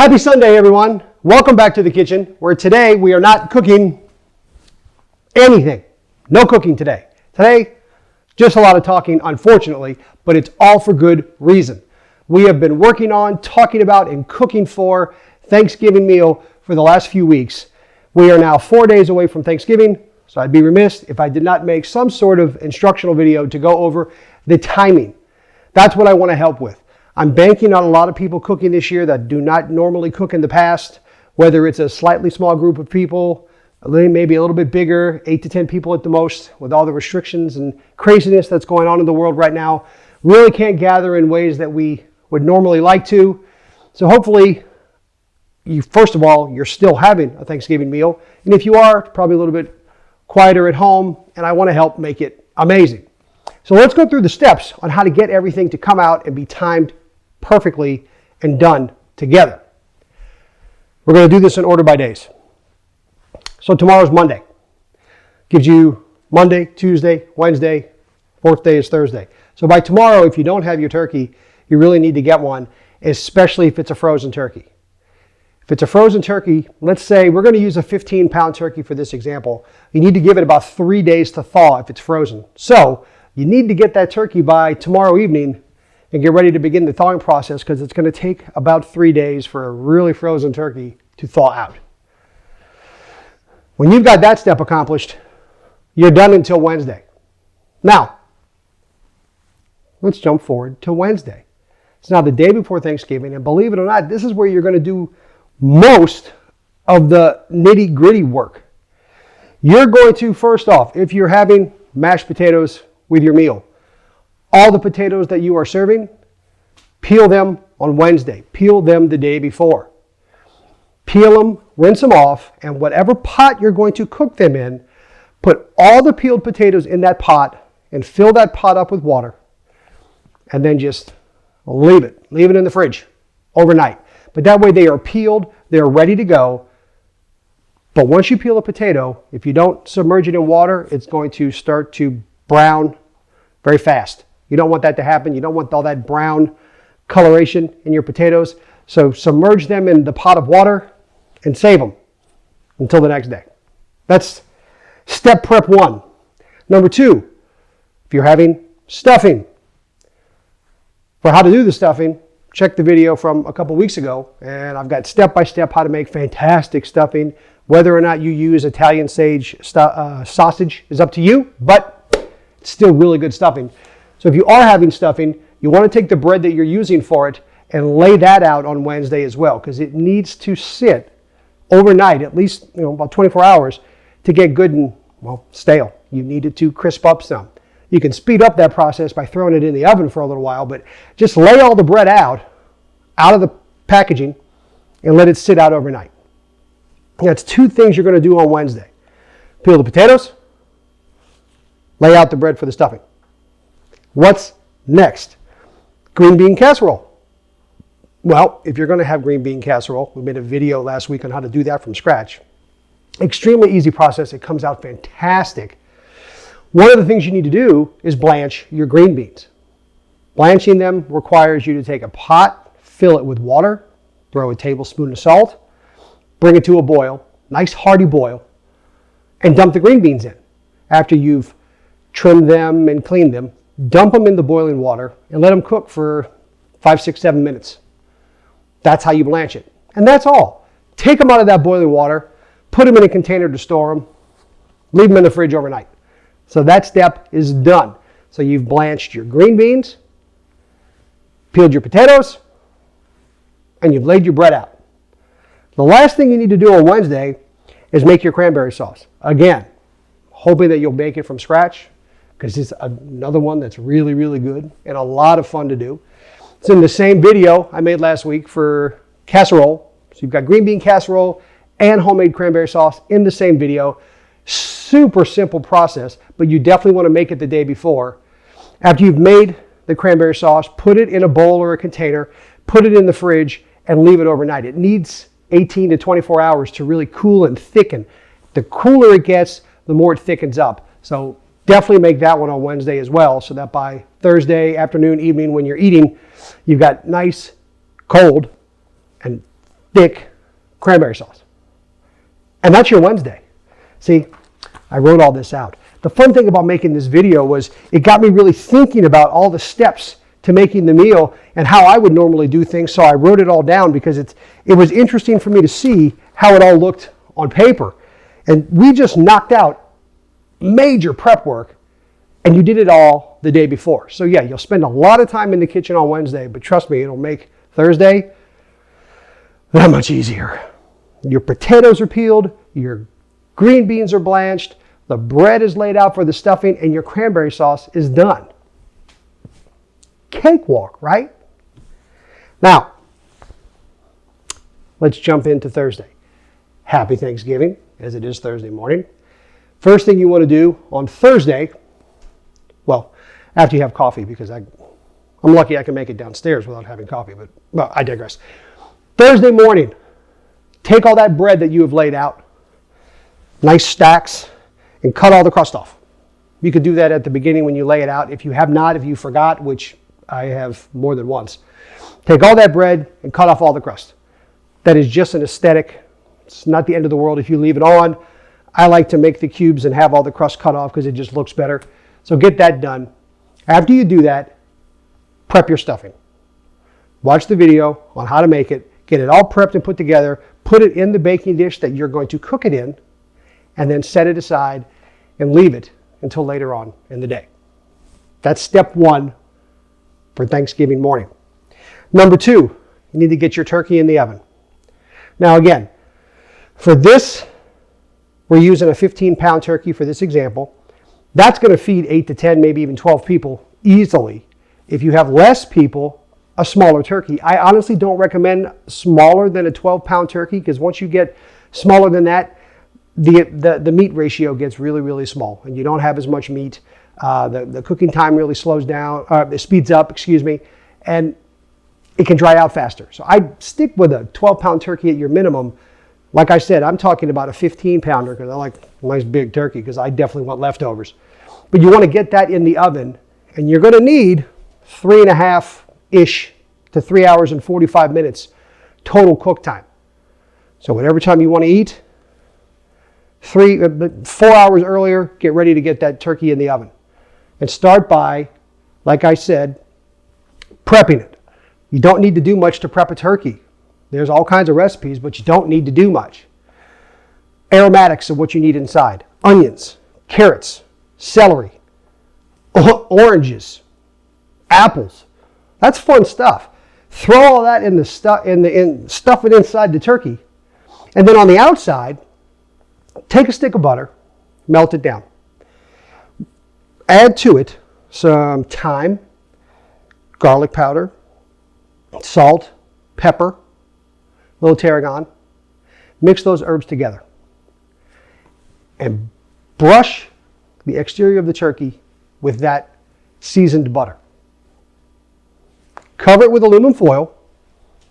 Happy Sunday, everyone. Welcome back to the kitchen, where today we are not cooking anything. No cooking today. Today, just a lot of talking, unfortunately, but it's all for good reason. We have been working on, talking about, and cooking for Thanksgiving meal for the last few weeks. We are now 4 days away from Thanksgiving, so I'd be remiss if I did not make some sort of instructional video to go over the timing. That's what I want to help with. I'm banking on a lot of people cooking this year that do not normally cook in the past, whether it's a slightly small group of people, maybe a little bit bigger, 8 to 10 people at the most, with all the restrictions and craziness that's going on in the world right now. Really can't gather in ways that we would normally like to. So hopefully, first of all, you're still having a Thanksgiving meal. And if you are, probably a little bit quieter at home, and I want to help make it amazing. So let's go through the steps on how to get everything to come out and be timed perfectly and done together. We're going to do this in order by days. So tomorrow's Monday. Gives you Monday, Tuesday, Wednesday, fourth day is Thursday. So by tomorrow, if you don't have your turkey, you really need to get one, especially if it's a frozen turkey. If it's a frozen turkey, let's say we're going to use a 15-pound turkey for this example. You need to give it about 3 days to thaw if it's frozen. So you need to get that turkey by tomorrow evening and get ready to begin the thawing process, because it's going to take about 3 days for a really frozen turkey to thaw out. When you've got that step accomplished, you're done until Wednesday. Now, let's jump forward to Wednesday. It's now the day before Thanksgiving, and believe it or not, this is where you're going to do most of the nitty-gritty work. You're going to, first off, if you're having mashed potatoes with your meal, all the potatoes that you are serving, peel them on Wednesday. Peel them the day before. Peel them, rinse them off, and whatever pot you're going to cook them in, put all the peeled potatoes in that pot and fill that pot up with water, and then just leave it. Leave it in the fridge overnight. But that way they are peeled, they're ready to go. But once you peel a potato, if you don't submerge it in water, it's going to start to brown very fast. You don't want that to happen. You don't want all that brown coloration in your potatoes. So submerge them in the pot of water and save them until the next day. That's step prep 1. Number 2, if you're having stuffing, for how to do the stuffing, check the video from a couple weeks ago, and I've got step-by-step how to make fantastic stuffing. Whether or not you use Italian sage sausage is up to you, but it's still really good stuffing. So if you are having stuffing, you want to take the bread that you're using for it and lay that out on Wednesday as well, because it needs to sit overnight, at least about 24 hours, to get good and, stale. You need it to crisp up some. You can speed up that process by throwing it in the oven for a little while, but just lay all the bread out of the packaging and let it sit out overnight. That's 2 things you're going to do on Wednesday. Peel the potatoes, lay out the bread for the stuffing. What's next? Green bean casserole. Well, if you're going to have green bean casserole, we made a video last week on how to do that from scratch. Extremely easy process. It comes out fantastic. One of the things you need to do is blanch your green beans. Blanching them requires you to take a pot, fill it with water, throw a tablespoon of salt, bring it to a boil, nice hearty boil, and dump the green beans in. After you've trimmed them and cleaned them, dump them in the boiling water and let them cook for 5, 6, 7 minutes. That's how you blanch it. And that's all. Take them out of that boiling water, put them in a container to store them, leave them in the fridge overnight. So that step is done. So you've blanched your green beans, peeled your potatoes, and you've laid your bread out. The last thing you need to do on Wednesday is make your cranberry sauce. Again, hoping that you'll make it from scratch, because it's another one that's really, really good and a lot of fun to do. It's in the same video I made last week for casserole. So you've got green bean casserole and homemade cranberry sauce in the same video. Super simple process, but you definitely want to make it the day before. After you've made the cranberry sauce, put it in a bowl or a container, put it in the fridge, and leave it overnight. It needs 18 to 24 hours to really cool and thicken. The cooler it gets, the more it thickens up. So definitely make that one on Wednesday as well, so that by Thursday afternoon, evening, when you're eating, you've got nice, cold, and thick cranberry sauce. And that's your Wednesday. See, I wrote all this out. The fun thing about making this video was it got me really thinking about all the steps to making the meal and how I would normally do things. So I wrote it all down because it was interesting for me to see how it all looked on paper. And we just knocked out major prep work, and you did it all the day before. So yeah, you'll spend a lot of time in the kitchen on Wednesday, but trust me, it'll make Thursday that much easier. Your potatoes are peeled, your green beans are blanched, the bread is laid out for the stuffing, and your cranberry sauce is done. Cakewalk, right? Now, let's jump into Thursday. Happy Thanksgiving, as it is Thursday morning. First thing you want to do on Thursday, well, after you have coffee, because I'm lucky I can make it downstairs without having coffee, but well, I digress. Thursday morning, take all that bread that you have laid out, nice stacks, and cut all the crust off. You could do that at the beginning when you lay it out. If you have not, if you forgot, which I have more than once, take all that bread and cut off all the crust. That is just an aesthetic. It's not the end of the world if you leave it on. I like to make the cubes and have all the crust cut off because it just looks better. So get that done. After you do that, prep your stuffing. Watch the video on how to make it. Get it all prepped and put together. Put it in the baking dish that you're going to cook it in, and then set it aside and leave it until later on in the day. That's step one for Thanksgiving morning. Number two, you need to get your turkey in the oven. Now again, for this, we're using a 15-pound turkey for this example. That's going to feed 8 to 10, maybe even 12 people easily. If you have less people, a smaller turkey. I honestly don't recommend smaller than a 12-pound turkey, because once you get smaller than that, the meat ratio gets really, really small, and you don't have as much meat. The cooking time really slows down, it speeds up, and it can dry out faster. So I stick with a 12-pound turkey at your minimum. Like I said, I'm talking about a 15-pounder because I like a nice big turkey, because I definitely want leftovers. But you want to get that in the oven, and you're going to need 3.5-ish to 3 hours and 45 minutes total cook time. So whatever time you want to eat, 4 hours earlier, get ready to get that turkey in the oven. And start by, like I said, prepping it. You don't need to do much to prep a turkey. There's all kinds of recipes, but you don't need to do much. Aromatics of what you need inside: onions, carrots, celery, oranges, apples. That's fun stuff. Throw all that in the stuff stuff it inside the turkey, and then on the outside, take a stick of butter, melt it down. Add to it some thyme, garlic powder, salt, pepper, a little tarragon. Mix those herbs together and brush the exterior of the turkey with that seasoned butter. Cover it with aluminum foil,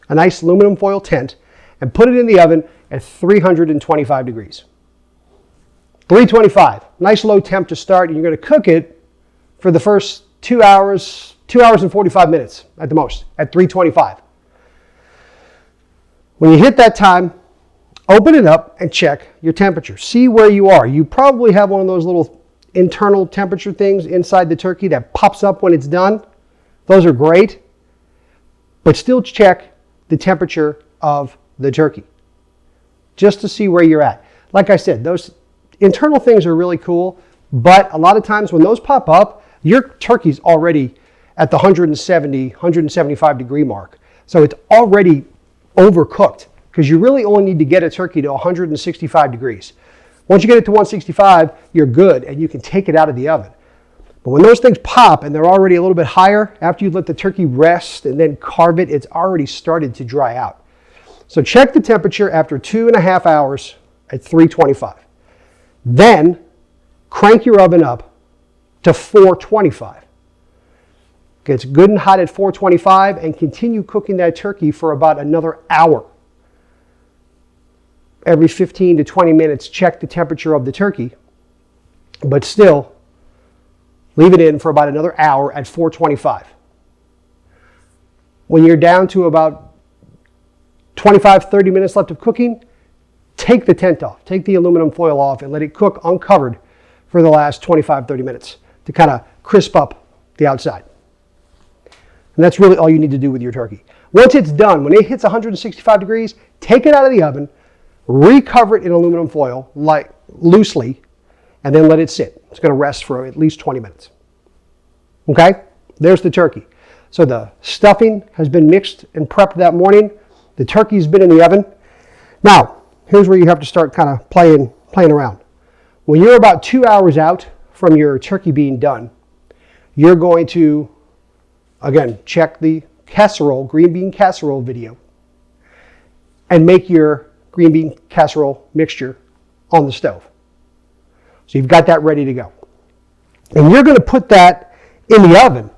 a nice aluminum foil tent, and put it in the oven at 325 degrees. 325, nice low temp to start, and you're going to cook it for the first 2 hours and 45 minutes at the most, at 325. When you hit that time, open it up and check your temperature. See where you are. You probably have one of those little internal temperature things inside the turkey that pops up when it's done. Those are great, but still check the temperature of the turkey just to see where you're at. Like I said, those internal things are really cool, but a lot of times when those pop up, your turkey's already at the 170, 175 degree mark. So it's already overcooked, because you really only need to get a turkey to 165 degrees. Once you get it to 165, you're good, and you can take it out of the oven. But when those things pop and they're already a little bit higher, after you let the turkey rest and then carve it, it's already started to dry out. So check the temperature after 2.5 hours at 325. Then crank your oven up to 425. Gets good and hot at 425, and continue cooking that turkey for about another hour. Every 15 to 20 minutes, check the temperature of the turkey, but still leave it in for about another hour at 425. When you're down to about 25, 30 minutes left of cooking, take the tent off, take the aluminum foil off and let it cook uncovered for the last 25, 30 minutes to kind of crisp up the outside. And that's really all you need to do with your turkey. Once it's done, when it hits 165 degrees, take it out of the oven, recover it in aluminum foil loosely, and then let it sit. It's going to rest for at least 20 minutes. Okay? There's the turkey. So the stuffing has been mixed and prepped that morning. The turkey's been in the oven. Now, here's where you have to start kind of playing around. When you're about 2 hours out from your turkey being done, you're going to, again, check the casserole, green bean casserole video, and make your green bean casserole mixture on the stove. So you've got that ready to go. And you're going to put that in the oven.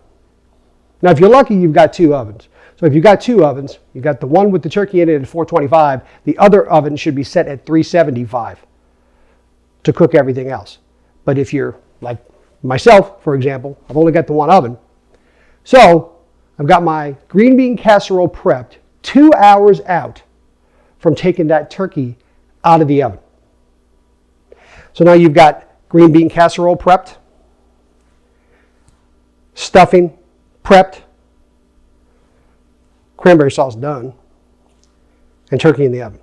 Now, if you're lucky, you've got 2 ovens. So if you've got 2 ovens, you've got the one with the turkey in it at 425. The other oven should be set at 375 to cook everything else. But if you're like myself, for example, I've only got the one oven. So I've got my green bean casserole prepped 2 hours out from taking that turkey out of the oven. So now you've got green bean casserole prepped, stuffing prepped, cranberry sauce done, and turkey in the oven.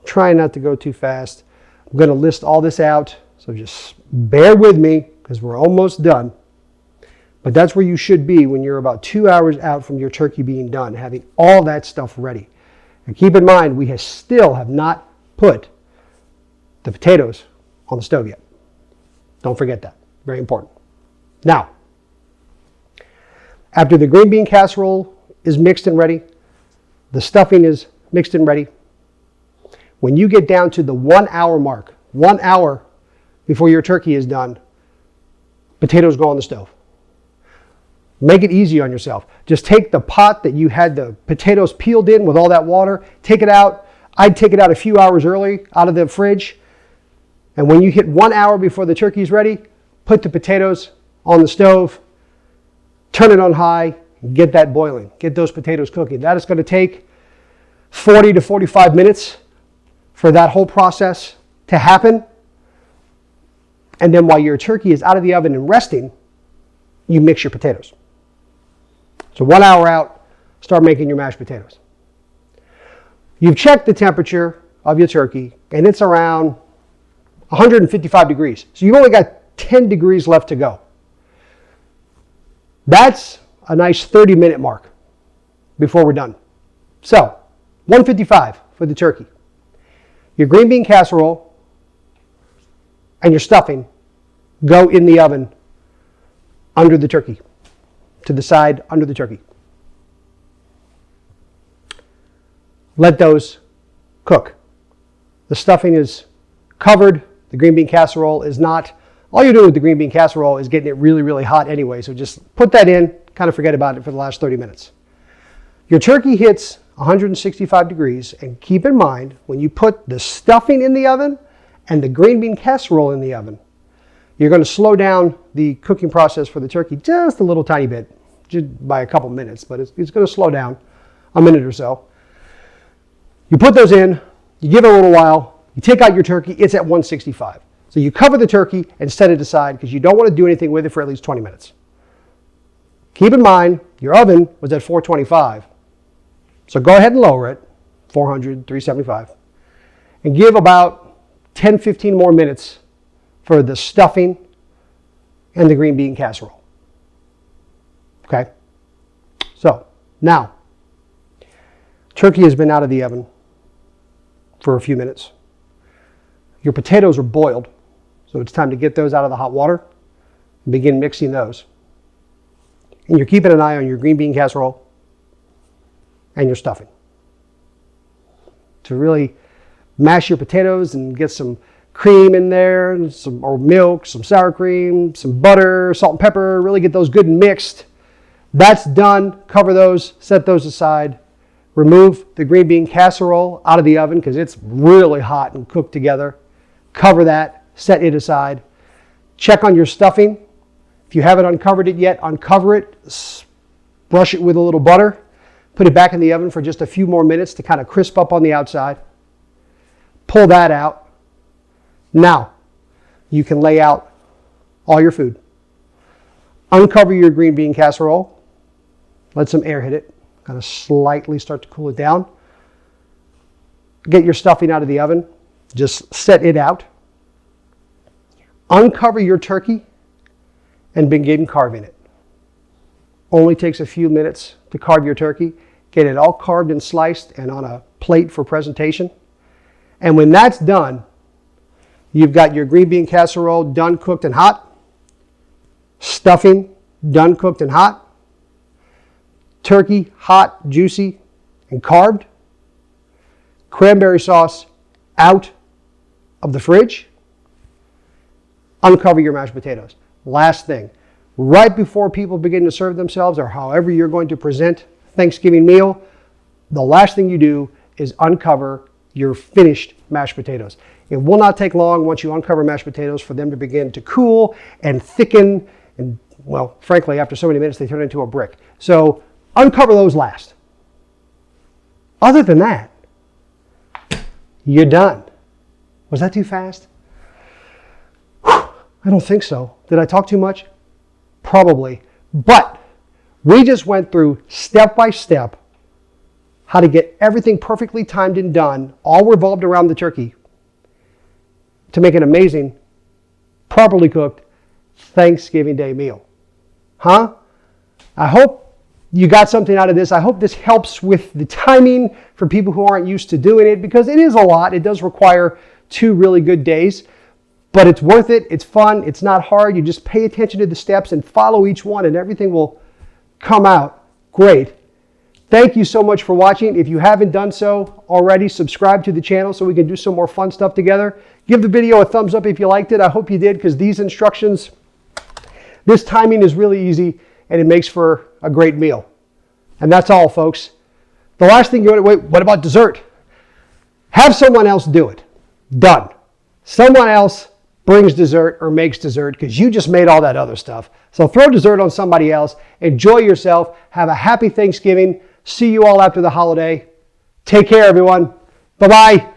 Try not to go too fast. I'm going to list all this out, so just bear with me because we're almost done. But that's where you should be when you're about 2 hours out from your turkey being done, having all that stuff ready. And keep in mind, we still have not put the potatoes on the stove yet. Don't forget that. Very important. Now, after the green bean casserole is mixed and ready, the stuffing is mixed and ready, when you get down to the 1 hour mark, 1 hour before your turkey is done, potatoes go on the stove. Make it easy on yourself. Just take the pot that you had the potatoes peeled in with all that water, take it out. I'd take it out a few hours early out of the fridge. And when you hit 1 hour before the turkey is ready, put the potatoes on the stove, turn it on high, get that boiling. Get those potatoes cooking. That is going to take 40 to 45 minutes for that whole process to happen. And then while your turkey is out of the oven and resting, you mix your potatoes. So 1 hour out, start making your mashed potatoes. You've checked the temperature of your turkey, and it's around 155 degrees. So you've only got 10 degrees left to go. That's a nice 30-minute mark before we're done. So 155 for the turkey. Your green bean casserole and your stuffing go in the oven under the turkey, to the side under the turkey. Let those cook. The stuffing is covered. The green bean casserole is not. All you're doing with the green bean casserole is getting it really, really hot anyway. So just put that in, kind of forget about it for the last 30 minutes. Your turkey hits 165 degrees, and keep in mind, when you put the stuffing in the oven and the green bean casserole in the oven, you're going to slow down the cooking process for the turkey just a little tiny bit, just by a couple minutes, but it's going to slow down a minute or so. You put those in, you give it a little while, you take out your turkey, it's at 165. So you cover the turkey and set it aside because you don't want to do anything with it for at least 20 minutes. Keep in mind, your oven was at 425. So go ahead and lower it, 400, 375, and give about 10, 15 more minutes for the stuffing and the green bean casserole. Okay? So now, turkey has been out of the oven for a few minutes. Your potatoes are boiled, so it's time to get those out of the hot water and begin mixing those. And you're keeping an eye on your green bean casserole and your stuffing to really mash your potatoes and get some cream in there, and or milk, some sour cream, some butter, salt and pepper, really get those good and mixed. That's done. Cover those, set those aside. Remove the green bean casserole out of the oven because it's really hot and cooked together. Cover that, set it aside. Check on your stuffing. If you haven't uncovered it yet, uncover it. Brush it with a little butter. Put it back in the oven for just a few more minutes to kind of crisp up on the outside. Pull that out. Now, you can lay out all your food. Uncover your green bean casserole. Let some air hit it. Kind of slightly start to cool it down. Get your stuffing out of the oven. Just set it out. Uncover your turkey and begin carving it. Only takes a few minutes to carve your turkey. Get it all carved and sliced and on a plate for presentation. And when that's done, you've got your green bean casserole done, cooked, and hot. Stuffing done, cooked, and hot. Turkey hot, juicy, and carved. Cranberry sauce out of the fridge. Uncover your mashed potatoes. Last thing, right before people begin to serve themselves or however you're going to present Thanksgiving meal, the last thing you do is uncover your finished mashed potatoes. It will not take long once you uncover mashed potatoes for them to begin to cool and thicken. And well, frankly, after so many minutes, they turn into a brick. So uncover those last. Other than that, you're done. Was that too fast? I don't think so. Did I talk too much? Probably. But we just went through step by step how to get everything perfectly timed and done, all revolved around the turkey, to make an amazing, properly cooked Thanksgiving Day meal. Huh? I hope you got something out of this. I hope this helps with the timing for people who aren't used to doing it, because it is a lot. It does require 2 really good days, but it's worth it. It's fun. It's not hard. You just pay attention to the steps and follow each one, and everything will come out great. Thank you so much for watching. If you haven't done so already, subscribe to the channel so we can do some more fun stuff together. Give the video a thumbs up if you liked it. I hope you did, because these instructions, this timing is really easy, and it makes for a great meal. And that's all, folks. The last thing you want to wait, what about dessert? Have someone else do it. Done. Someone else brings dessert or makes dessert, because you just made all that other stuff. So throw dessert on somebody else. Enjoy yourself. Have a happy Thanksgiving. See you all after the holiday. Take care, everyone. Bye-bye.